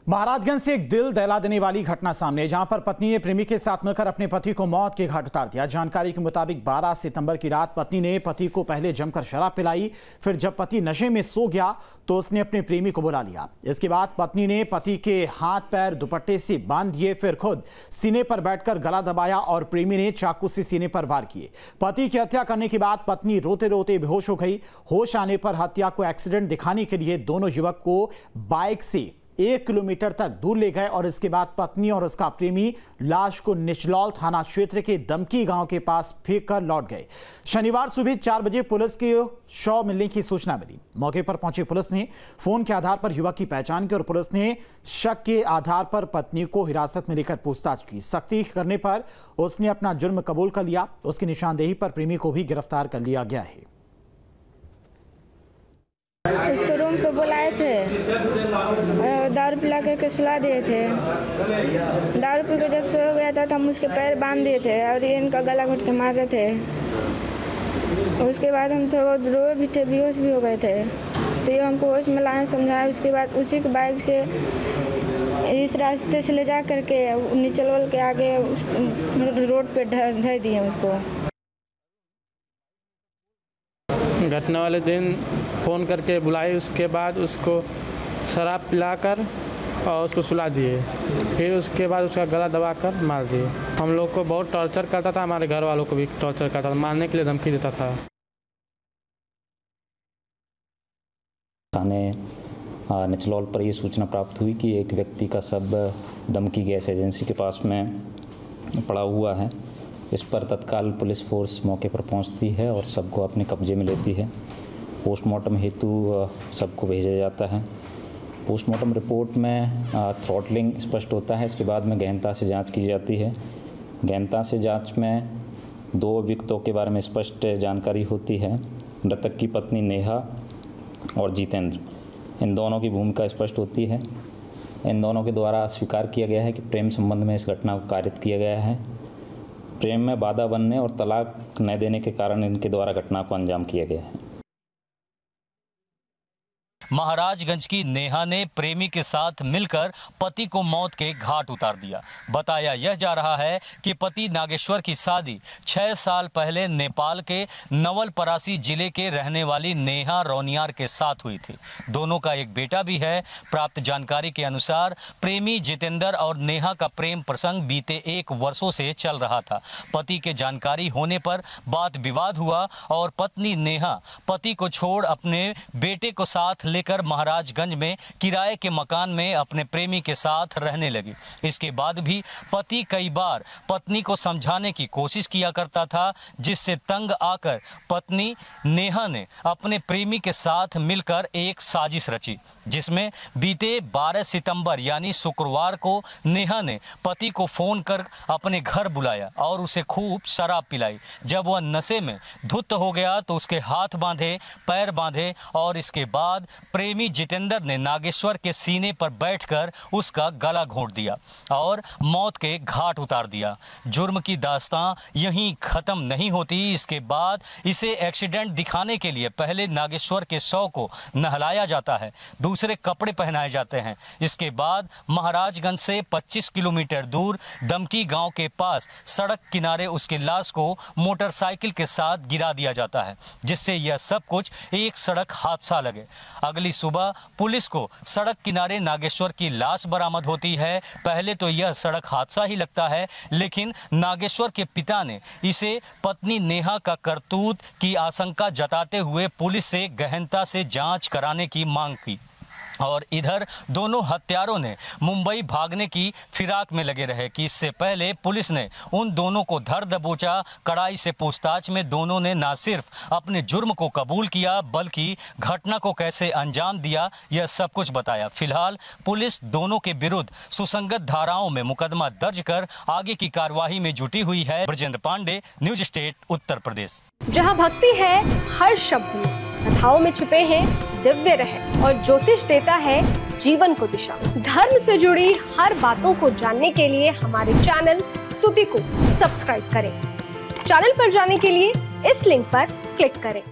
महाराजगंज से एक दिल दहला देने वाली घटना सामने, जहां पर पत्नी ने प्रेमी के साथ मिलकर अपने पति को मौत के घाट उतार दिया। जानकारी के मुताबिक 12 सितंबर की रात पत्नी ने पति को पहले जमकर शराब पिलाई, फिर जब पति नशे में सो गया तो उसने अपने प्रेमी को बुला लिया। इसके बाद पत्नी ने पति के हाथ पैर दुपट्टे से बांध दिए, फिर खुद सीने पर बैठकर गला दबाया और प्रेमी ने चाकू से सीने पर वार किए। पति की हत्या करने के बाद पत्नी रोते रोते बेहोश हो गई। होश आने पर हत्या को एक्सीडेंट दिखाने के लिए दोनों युवक को बाइक से 1 किलोमीटर तक दूर ले गए और इसके बाद पत्नी और उसका प्रेमी लाश को निचलौल थाना क्षेत्र के दमकी गांव के पास फेंक कर लौट गए। शनिवार सुबह 4 बजे पुलिस के शव मिलने की सूचना मिली। मौके पर पहुंची पुलिस ने फोन के आधार पर युवक की पहचान की और पुलिस ने शक के आधार पर पत्नी को हिरासत में लेकर पूछताछ की। सख्ती करने पर उसने अपना जुर्म कबूल कर लिया। उसकी निशानदेही पर प्रेमी को भी गिरफ्तार कर लिया गया है। उसको रूम पे बुलाए थे, दारू पिला करके सुला दिए थे। दारू पी के जब सो गया था तो हम उसके पैर बांध दिए थे और ये इनका गला घुट के मार रहे थे। उसके बाद हम थोड़ा बहुत रोए भी थे, बेहोश भी हो गए थे। तो ये हमको होश में लाने समझाया। उसके बाद उसी के बाइक से इस रास्ते से ले जा करके निचलवल के आगे रोड पे धर दिए उसको। घटना वाले दिन फ़ोन करके बुलाई, उसके बाद उसको शराब पिलाकर और उसको सुला दिए, फिर उसके बाद उसका गला दबाकर मार दिए। हम लोग को बहुत टॉर्चर करता था, हमारे घर वालों को भी टॉर्चर करता था, मारने के लिए धमकी देता था। थाने निचलौल पर ये सूचना प्राप्त हुई कि एक व्यक्ति का शव दमकी गैस एजेंसी के पास में पड़ा हुआ है। इस पर तत्काल पुलिस फोर्स मौके पर पहुंचती है और सबको अपने कब्जे में लेती है। पोस्टमार्टम हेतु सबको भेजा जाता है। पोस्टमार्टम रिपोर्ट में थ्रॉटलिंग स्पष्ट होता है। इसके बाद में गहनता से जांच की जाती है। गहनता से जांच में 2 अभियुक्तों के बारे में स्पष्ट जानकारी होती है। मृतक की पत्नी नेहा और जितेंद्र, इन दोनों की भूमिका स्पष्ट होती है। इन दोनों के द्वारा स्वीकार किया गया है कि प्रेम संबंध में इस घटना को कारित किया गया है। प्रेम में बाधा बनने और तलाक न देने के कारण इनके द्वारा घटना को अंजाम किया गया है। महाराजगंज की नेहा ने प्रेमी के साथ मिलकर पति को मौत के घाट उतार दिया। बताया यह जा रहा है कि पति नागेश्वर की शादी 6 साल पहले नेपाल के नवलपरासी जिले के रहने वाली नेहा रौनियार के साथ हुई थी। दोनों का एक बेटा भी है। प्राप्त जानकारी के अनुसार प्रेमी जितेंद्र और नेहा का प्रेम प्रसंग बीते 1 वर्षों से चल रहा था। पति के जानकारी होने पर बात विवाद हुआ और पत्नी नेहा पति को छोड़ अपने बेटे को साथ लेकर महाराजगंज में किराए के मकान में अपने प्रेमी के साथ रहने लगी। इसके बाद भी पति कई बार पत्नी को समझाने की कोशिश किया करता था, जिससे तंग आकर पत्नी नेहा ने अपने प्रेमी के साथ मिलकर एक साजिश रची, जिसमें बीते 12 सितंबर यानी शुक्रवार को नेहा ने पति को फोन कर अपने घर बुलाया और उसे खूब शराब पिलाई। जब वह नशे में धुत हो गया तो उसके हाथ बांधे, पैर बांधे और इसके बाद प्रेमी जितेंद्र ने नागेश्वर के सीने पर बैठकर उसका गला घोंट दिया और मौत के घाट उतार दिया। जुर्म की दास्तां यहीं खत्म नहीं होती। इसके बाद इसे एक्सीडेंट दिखाने के लिए पहले नागेश्वर के शव को नहलाया जाता है, दूसरे कपड़े पहनाए जाते हैं। इसके बाद महाराजगंज से 25 किलोमीटर दूर दमकी गांव के पास सड़क किनारे उसकी लाश को मोटरसाइकिल के साथ गिरा दिया जाता है, जिससे यह सब कुछ एक सड़क हादसा लगे। अगली सुबह पुलिस को सड़क किनारे नागेश्वर की लाश बरामद होती है। पहले तो यह सड़क हादसा ही लगता है, लेकिन नागेश्वर के पिता ने इसे पत्नी नेहा का करतूत की आशंका जताते हुए पुलिस से गहनता से जांच कराने की मांग की और इधर दोनों हत्यारों ने मुंबई भागने की फिराक में लगे रहे कि इससे पहले पुलिस ने उन दोनों को धर दबोचा। कड़ाई से पूछताछ में दोनों ने न सिर्फ अपने जुर्म को कबूल किया बल्कि घटना को कैसे अंजाम दिया यह सब कुछ बताया। फिलहाल पुलिस दोनों के विरुद्ध सुसंगत धाराओं में मुकदमा दर्ज कर आगे की कार्यवाही में जुटी हुई है। Brajendra Pandey, news state, Uttar Pradesh. जहाँ भक्ति है हर शब्द में, कथाओं में छुपे हैं दिव्य रहस्य और ज्योतिष देता है जीवन को दिशा। धर्म से जुड़ी हर बातों को जानने के लिए हमारे चैनल स्तुति को सब्सक्राइब करें। चैनल पर जाने के लिए इस लिंक पर क्लिक करें।